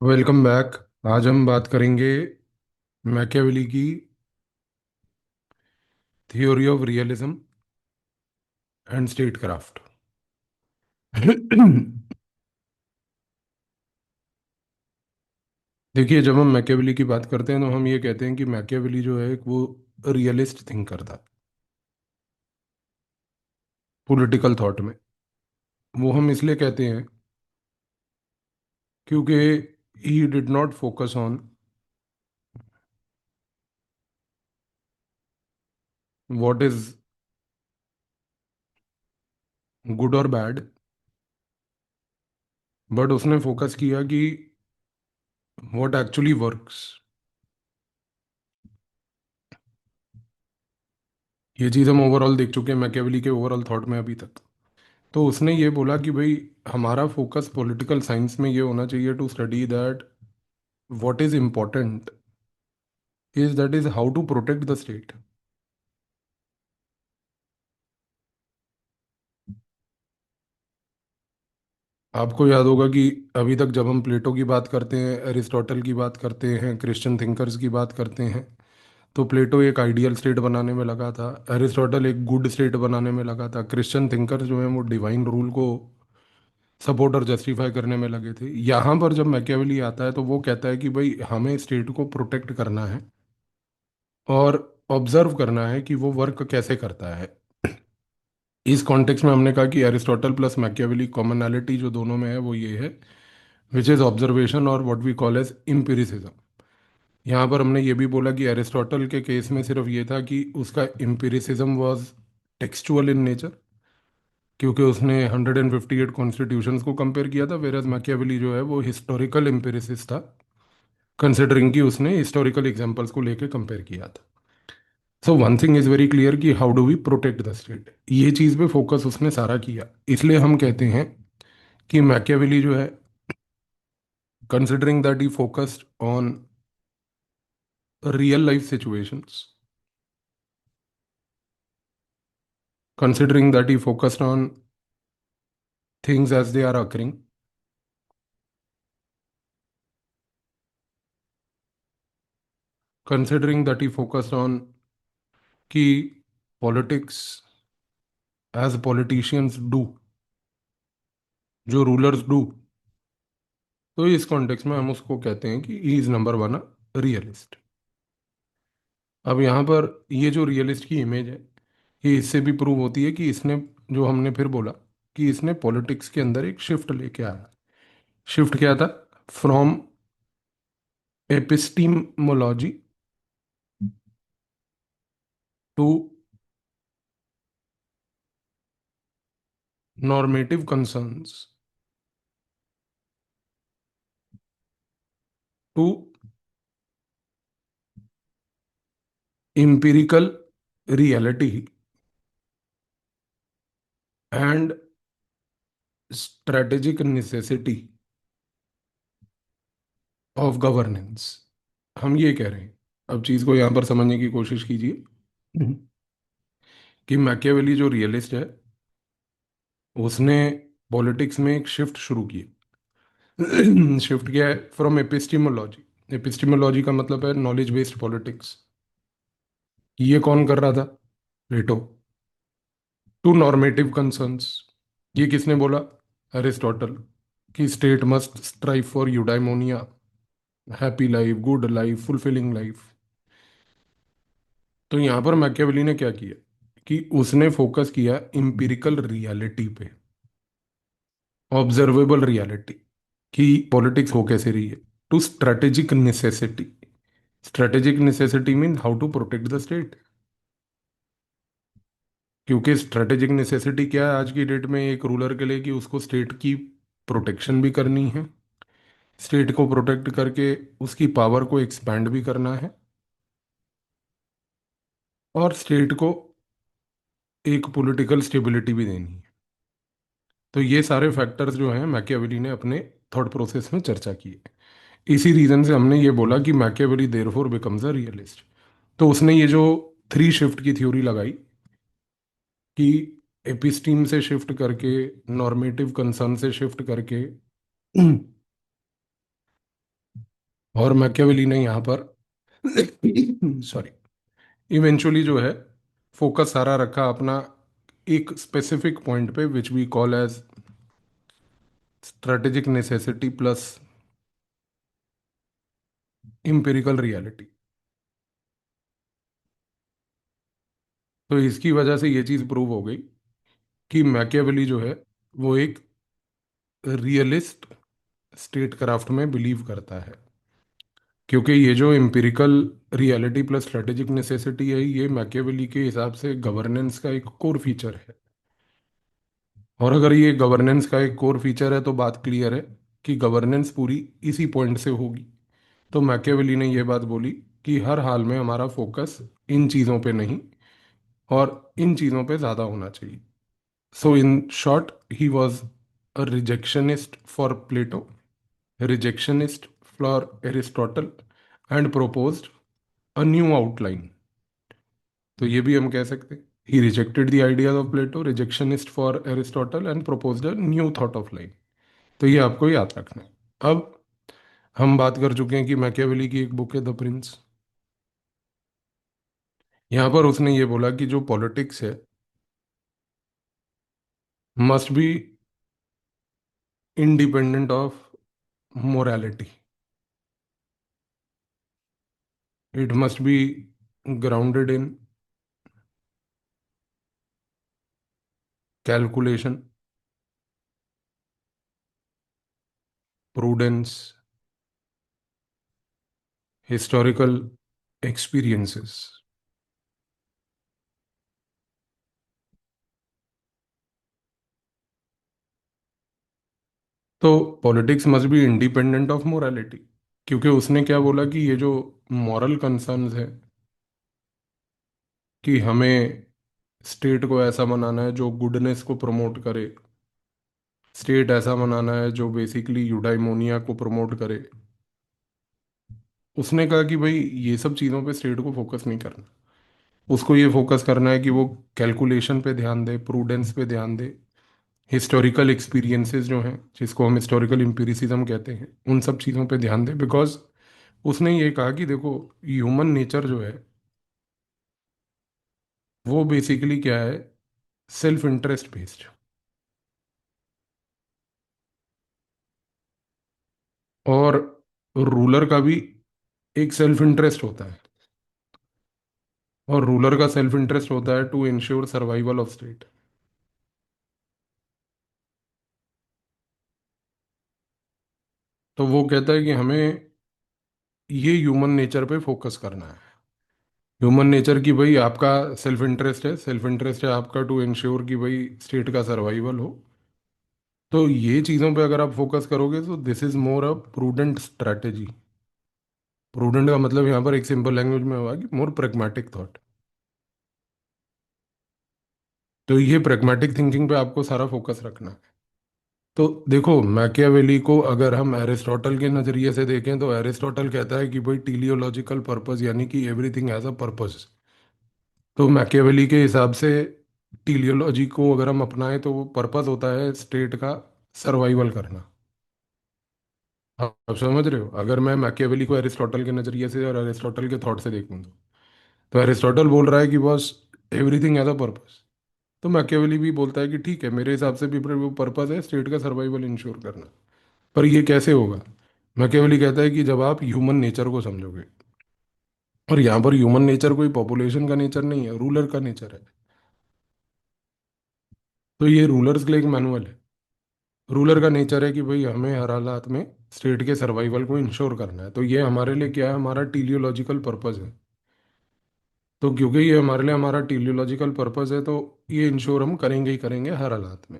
Welcome back. आज हम बात करेंगे मैकियावेली की theory of realism and state craft. देखिए, जब हम मैकियावेली की बात करते हैं तो हम ये कहते हैं कि मैकियावेली जो है एक वो रियलिस्ट थिंकर था पॉलिटिकल थॉट में। वो हम इसलिए कहते हैं क्योंकि he did not focus on what is good और बैड, बट उसने फोकस किया कि व्हाट एक्चुअली वर्क्स। ये चीज़ हम ओवरऑल देख चुके हैं मैकियावेली के ओवरऑल थॉट में अभी तक। तो उसने ये बोला कि भाई हमारा फोकस पॉलिटिकल साइंस में ये होना चाहिए to study that what is important is that is how to protect the state. आपको याद होगा कि अभी तक जब हम प्लेटो की बात करते हैं, एरिस्टोटल की बात करते हैं, क्रिश्चियन थिंकर्स की बात करते हैं, तो प्लेटो एक आइडियल स्टेट बनाने में लगा था, एरिस्टोटल एक गुड स्टेट बनाने में लगा था, क्रिश्चियन थिंकर्स जो हैं वो डिवाइन रूल को सपोर्ट और जस्टिफाई करने में लगे थे। यहाँ पर जब मैकियावेली आता है तो वो कहता है कि भाई हमें स्टेट को प्रोटेक्ट करना है और ऑब्जर्व करना है कि वो वर्क कैसे करता है। इस कॉन्टेक्स्ट में हमने कहा कि एरिस्टोटल प्लस मैकियावेली कॉमनैलिटी जो दोनों में है वो ये है, विच इज़ ऑब्जर्वेशन और व्हाट वी कॉल एज इम्पिरिसिज्म। यहाँ पर हमने ये भी बोला कि एरिस्टोटल के केस में सिर्फ ये था कि उसका इम्पिरिसिज्म वाज टेक्सचुअल इन नेचर, क्योंकि उसने 158 कॉन्स्टिट्यूशंस को कंपेयर किया था, वेरस मैकियावेली जो है वो हिस्टोरिकल इम्पिरिसिस्ट था, कंसिडरिंग कि उसने हिस्टोरिकल एग्जांपल्स को लेके कंपेयर किया था। So one thing is very clear कि how do we protect the state, ये चीज पे फोकस उसने सारा किया। इसलिए हम कहते हैं कि मैकियावेली जो है, considering that he focused on real life situations, considering that he focused on things as they are occurring, considering that he focused on कि पॉलिटिक्स एज पॉलिटिशियंस डू, जो रूलर्स डू, तो इस कॉन्टेक्स्ट में हम उसको कहते हैं कि he is number one realist. अब यहाँ पर ये जो रियलिस्ट की इमेज है, ये इससे भी प्रूव होती है कि इसने, जो हमने फिर बोला कि इसने पॉलिटिक्स के अंदर एक शिफ्ट लेके आया। शिफ्ट क्या था? From epistemology to normative concerns to empirical reality and strategic necessity of governance. हम ये कह रहे हैं, अब चीज को यहां पर समझने की कोशिश कीजिए कि मैकियावेली जो रियलिस्ट है, उसने पॉलिटिक्स में एक शिफ्ट शुरू की। शिफ्ट किया है फ्रॉम एपिस्टिमोलॉजी। एपिस्टिमोलॉजी का मतलब है नॉलेज बेस्ड पॉलिटिक्स। ये कौन कर रहा था? प्लेटो। टू नॉर्मेटिव कंसर्न्स, ये किसने बोला? अरिस्टोटल। कि state must strive for eudaimonia, happy life, good life, fulfilling life. तो यहां पर मैकियावेली ने क्या किया कि उसने फोकस किया इंपिरिकल रियलिटी पे, ऑब्जर्वेबल रियलिटी, कि पॉलिटिक्स हो कैसे रही है। To strategic necessity. Strategic necessity mean how to protect the state. क्योंकि स्ट्रेटेजिक नेसेसिटी क्या है आज की डेट में एक रूलर के लिए? कि उसको स्टेट की प्रोटेक्शन भी करनी है, स्टेट को प्रोटेक्ट करके उसकी पावर को एक्सपैंड भी करना है, और स्टेट को एक पॉलिटिकल स्टेबिलिटी भी देनी है। तो ये सारे फैक्टर्स जो हैं मैकियावेली ने अपने थॉट प्रोसेस में चर्चा की है। इसी रीजन से हमने ये बोला कि Machiavelli therefore becomes a realist. तो उसने ये जो थ्री शिफ्ट की थ्योरी लगाई कि एपिस्टीम से शिफ्ट करके, नॉर्मेटिव कंसर्न से शिफ्ट करके और मैकियावेली ने यहाँ पर सॉरी इवेंचुअली जो है फोकस सारा रखा अपना एक स्पेसिफिक पॉइंट पे which we call as strategic necessity plus empirical reality. तो इसकी वजह से ये चीज़ प्रूव हो गई कि मैकियावेली जो है वो एक रियलिस्ट स्टेट क्राफ्ट में बिलीव करता है, क्योंकि ये जो empirical reality plus strategic necessity है ये मैकियावेली के हिसाब से गवर्नेंस का एक कोर फीचर है। और अगर ये गवर्नेंस का एक कोर फीचर है तो बात क्लियर है कि गवर्नेंस पूरी इसी पॉइंट से होगी। तो मैकियावेली ने ये बात बोली कि हर हाल में हमारा फोकस इन चीज़ों पे नहीं और इन चीज़ों पे ज़्यादा होना चाहिए। So in short he was a rejectionist for Plato, rejectionist for Aristotle, and proposed a new outline। तो ये भी हम कह सकते हैं he rejected the ideas of Plato, rejectionist for Aristotle, and proposed a new thought of line. तो ये आपको याद रखना है। अब हम बात कर चुके हैं कि मैकियावेली की एक बुक है द प्रिंस। यहाँ पर उसने ये बोला कि जो पॉलिटिक्स है must be independent of morality, it must be grounded in calculation, prudence, historical experiences. तो politics must be independent of morality, क्योंकि उसने क्या बोला कि ये जो मॉरल कंसर्न्स है कि हमें स्टेट को ऐसा बनाना है जो गुडनेस को प्रमोट करे, स्टेट ऐसा बनाना है जो बेसिकली यूडाइमोनिया को प्रमोट करे। उसने कहा कि भाई ये सब चीज़ों पे स्टेट को फोकस नहीं करना, उसको ये फोकस करना है कि वो कैलकुलेशन पे ध्यान दे, प्रूडेंस पे ध्यान दे, हिस्टोरिकल एक्सपीरियंसेस जो हैं जिसको हम हिस्टोरिकल एम्पिरिसिज्म कहते हैं उन सब चीज़ों पे ध्यान दे। बिकॉज उसने ये कहा कि देखो ह्यूमन नेचर जो है वो बेसिकली क्या है, सेल्फ इंटरेस्ट बेस्ड। और रूलर का भी एक सेल्फ इंटरेस्ट होता है, और रूलर का सेल्फ इंटरेस्ट होता है to ensure survival of state. तो वो कहता है कि हमें ये ह्यूमन नेचर पे फोकस करना है। ह्यूमन नेचर की भाई आपका सेल्फ इंटरेस्ट है, सेल्फ इंटरेस्ट है आपका टू इंश्योर कि भाई स्टेट का सर्वाइवल हो। तो ये चीज़ों पे अगर आप फोकस करोगे तो this is more a prudent strategy. Prudent का मतलब यहाँ पर एक सिंपल लैंग्वेज में हुआ कि मोर प्रेगमेटिक थॉट। तो ये प्रेगमेटिक थिंकिंग पे आपको सारा फोकस रखना है। तो देखो मैकियावेली को अगर हम एरिस्टोटल के नज़रिए से देखें तो एरिस्टोटल कहता है कि भाई टीलियोलॉजिकल पर्पस यानी कि एवरीथिंग हैज़ अ पर्पस। तो मैकियावेली के हिसाब से टीलियोलॉजी को अगर हम अपनाएं तो वो पर्पस होता है स्टेट का सर्वाइवल करना। आप समझ रहे हो, अगर मैं मैकियावेली को एरिस्टोटल के नज़रिए से और एरिस्टोटल के थॉट से देखूं तो एरिस्टोटल बोल रहा है कि बस एवरीथिंग हैज़ अ पर्पस। तो मैकियावेली भी बोलता है कि ठीक है मेरे हिसाब से भी वो पर्पस है स्टेट का सर्वाइवल इंश्योर करना। पर ये कैसे होगा, मैकियावेली कहता है कि जब आप ह्यूमन नेचर को समझोगे। और यहाँ पर ह्यूमन नेचर कोई पॉपुलेशन का नेचर नहीं है, रूलर का नेचर है। तो ये रूलर्स के लिए एक मैनुअल है। रूलर का नेचर है कि भाई हमें हर हालात में स्टेट के सर्वाइवल को इंश्योर करना है। तो ये हमारे लिए क्या है, हमारा टीलियोलॉजिकल पर्पस है। तो क्योंकि ये हमारे लिए हमारा टीलियोलॉजिकल पर्पस है तो ये इंश्योर हम करेंगे ही करेंगे हर हालात में।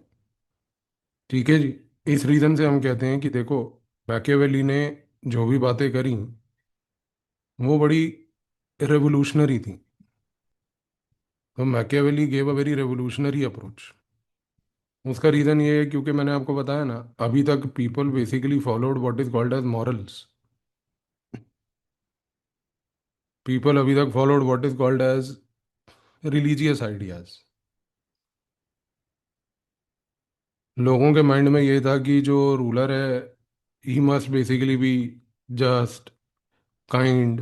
ठीक है जी। इस रीजन से हम कहते हैं कि देखो मैकियावेली ने जो भी बातें करी वो बड़ी रेवोल्यूशनरी थी। तो Machiavelli gave a very revolutionary approach. उसका रीजन ये है क्योंकि मैंने आपको बताया ना, अभी तक people basically followed what is called as morals. People अभी तक followed what is called as religious ideas. लोगों के माइंड में ये था कि जो रूलर है he must basically be just, kind.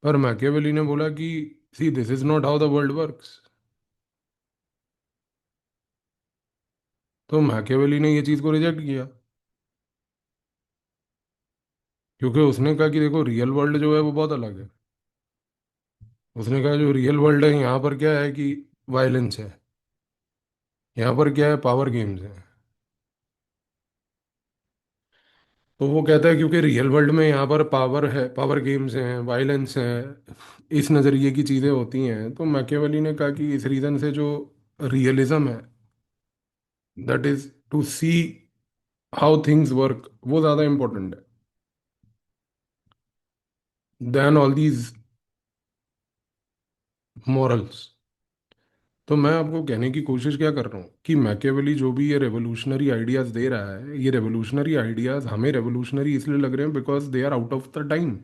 पर मैकियावेली ने बोला कि see this is not how the world works. तो मैकियावेली ने ये चीज़ को रिजेक्ट किया, क्योंकि उसने कहा कि देखो रियल वर्ल्ड जो है वो बहुत अलग है। उसने कहा जो रियल वर्ल्ड है यहाँ पर क्या है कि वायलेंस है, यहाँ पर क्या है, पावर गेम्स है। तो वो कहता है क्योंकि रियल वर्ल्ड में यहाँ पर पावर है, पावर गेम्स हैं, वायलेंस है, इस नज़रिए की चीज़ें होती हैं। तो मैकियावेली ने कहा कि इस रीज़न से जो रियलिज्म है, that is to see how things work, वो ज़्यादा इंपॉर्टेंट है देन ऑल दीज मॉरल्स। तो मैं आपको कहने की कोशिश क्या कर रहा हूँ कि मैकियावेली जो भी ये रेवोल्यूशनरी आइडियाज दे रहा है, ये रेवोल्यूशनरी आइडियाज हमें रेवोल्यूशनरी इसलिए लग रहे हैं because they are out of the time.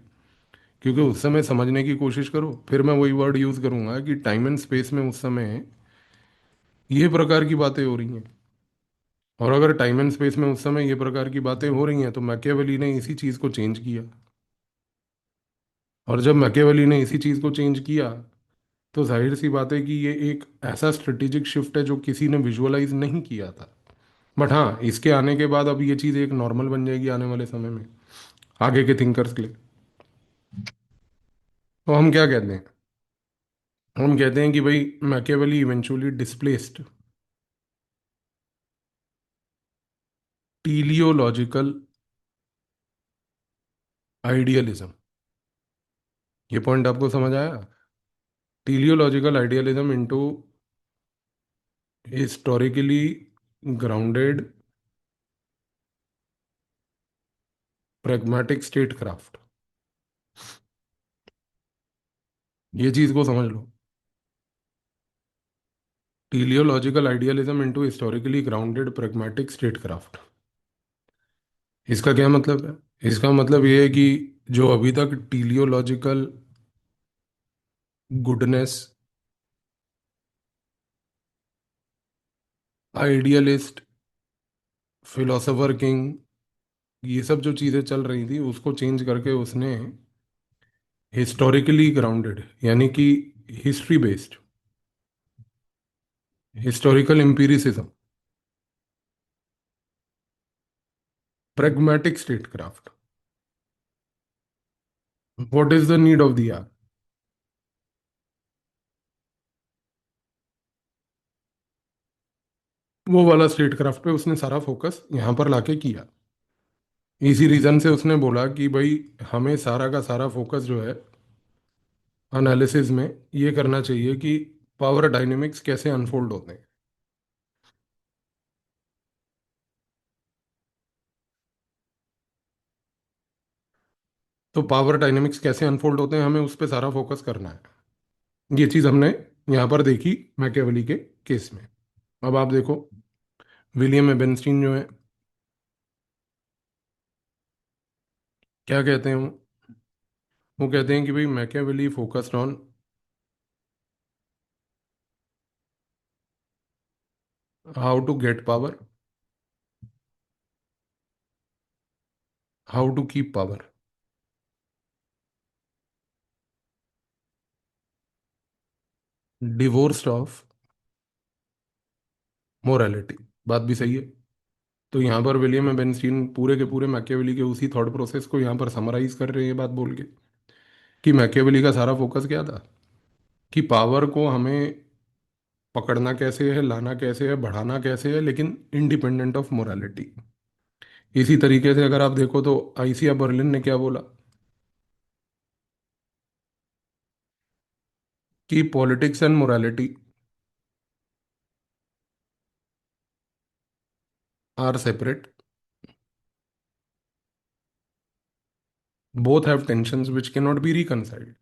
क्योंकि उस समय समझने की कोशिश करो, फिर मैं वही वर्ड यूज करूंगा कि टाइम एंड स्पेस में उस समय ये प्रकार की बातें हो रही हैं। और अगर टाइम एंड स्पेस में उस समय ये प्रकार की बातें हो रही हैं तो मैकियावेली ने इसी चीज़ को चेंज किया। और जब मैकियावेली ने इसी चीज़ को चेंज किया तो जाहिर सी बात है कि ये एक ऐसा स्ट्रेटेजिक शिफ्ट है जो किसी ने विजुअलाइज नहीं किया था। बट हाँ, इसके आने के बाद अब ये चीज़ एक नॉर्मल बन जाएगी आने वाले समय में आगे के थिंकर्स के लिए। तो हम क्या कहते हैं, हम कहते हैं कि भाई Machiavelli eventually displaced teleological idealism. ये पॉइंट आपको समझ आया? Teleological idealism into historically grounded pragmatic state craft. ये चीज़ को समझ लो, teleological idealism into historically grounded pragmatic state craft. इसका क्या मतलब है? इसका मतलब ये है कि जो अभी तक टीलियोलॉजिकल गुडनेस, आइडियलिस्ट, फिलोसोफर किंग, ये सब जो चीज़ें चल रही थी उसको चेंज करके उसने हिस्टोरिकली ग्राउंडेड यानी कि history based, historical empiricism, pragmatic state craft. What is the need of the hour, वो वाला स्टेट क्राफ्ट पे उसने सारा फोकस यहाँ पर लाके किया। इसी रीजन से उसने बोला कि भाई हमें सारा का सारा फोकस जो है एनालिसिस में ये करना चाहिए कि पावर डायनेमिक्स कैसे अनफोल्ड होते हैं। तो पावर डायनेमिक्स कैसे अनफोल्ड होते हैं हमें उस पर सारा फोकस करना है। ये चीज़ हमने यहाँ पर देखी मैकियावेली के केस में। अब आप देखो, विलियम एबेनस्टीन जो है, क्या कहते हैं वो कहते हैं कि भाई Machiavelli focused on how to get power, how to keep power, divorced of morality. बात भी सही है। तो यहाँ पर विलियम एबेनस्टीन पूरे के पूरे मैकियावेली के उसी थॉट प्रोसेस को यहाँ पर समराइज कर रहे हैं, ये बात बोल के कि मैकियावेली का सारा फोकस क्या था कि पावर को हमें पकड़ना कैसे है, लाना कैसे है, बढ़ाना कैसे है, लेकिन इंडिपेंडेंट ऑफ मोरालिटी। इसी तरीके से अगर आप देखो तो आइसिया बर्लिन ने क्या बोला कि politics and morality are separate, both have tensions which can not be reconciled.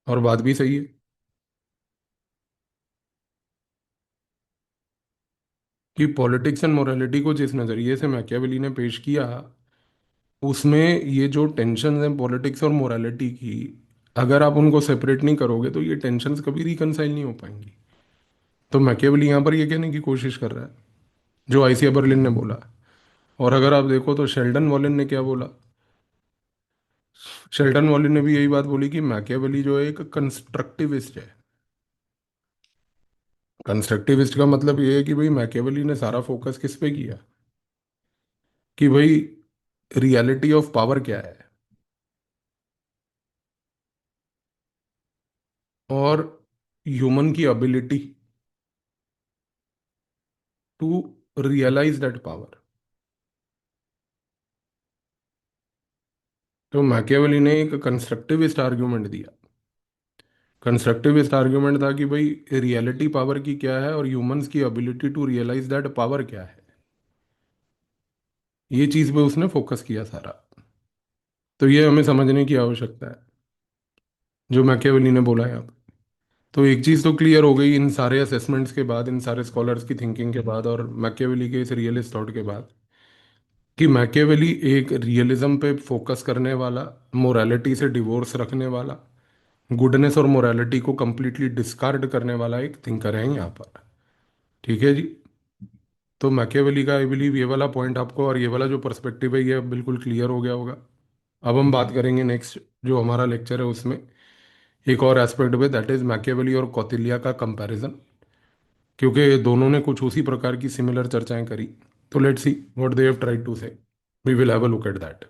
और बात भी सही है कि पॉलिटिक्स एंड मोरालिटी को जिस नज़रिए से मैकियावेली ने पेश किया, उसमें ये जो टेंशन है पॉलिटिक्स और मोरालिटी की, अगर आप उनको सेपरेट नहीं करोगे तो ये टेंशन्स कभी रिकंसाइल नहीं हो पाएंगी। तो मैकियावेली यहाँ पर ये कहने की कोशिश कर रहा है जो आइसिया बर्लिन ने बोला। और अगर आप देखो तो शेल्डन वॉलन ने क्या बोला शेल्टन वॉली ने भी यही बात बोली कि मैकियावेली जो है एक कंस्ट्रक्टिविस्ट है। कंस्ट्रक्टिविस्ट का मतलब ये है कि भाई मैकियावेली ने सारा फोकस किस पे किया, कि भाई रियलिटी ऑफ पावर क्या है, और ह्यूमन की ability to realise that power. तो मैकियावेली ने एक कंस्ट्रक्टिविस्ट आर्ग्यूमेंट दिया। कंस्ट्रक्टिविस्ट आर्ग्यूमेंट था कि भाई रियलिटी पावर की क्या है और ह्यूमंस की ability to realise that power क्या है। ये चीज पे उसने फोकस किया सारा। तो ये हमें समझने की आवश्यकता है जो मैकियावेली ने बोला है यहाँ पे। तो एक चीज तो क्लियर हो गई इन सारे असेसमेंट्स के बाद, इन सारे स्कॉलर्स की थिंकिंग के बाद और मैकियावेली के इस रियलिस्ट थॉट के बाद, कि मैकियावेली एक रियलिज्म पे फोकस करने वाला, मोरालिटी से डिवोर्स रखने वाला, गुडनेस और मोरालिटी को कंप्लीटली डिस्कार्ड करने वाला एक थिंकर है यहाँ पर। ठीक है जी। तो मैकियावेली का आई बिलीव ये वाला पॉइंट आपको और ये वाला जो पर्सपेक्टिव है ये बिल्कुल क्लियर हो गया होगा। अब हम बात करेंगे नेक्स्ट जो हमारा लेक्चर है उसमें एक और एस्पेक्ट पे, दैट इज मैकियावेली और कौटिल्य का कंपैरिजन, क्योंकि दोनों ने कुछ उसी प्रकार की सिमिलर चर्चाएं करी। तो let's see what they have tried to say, we will have a look at that.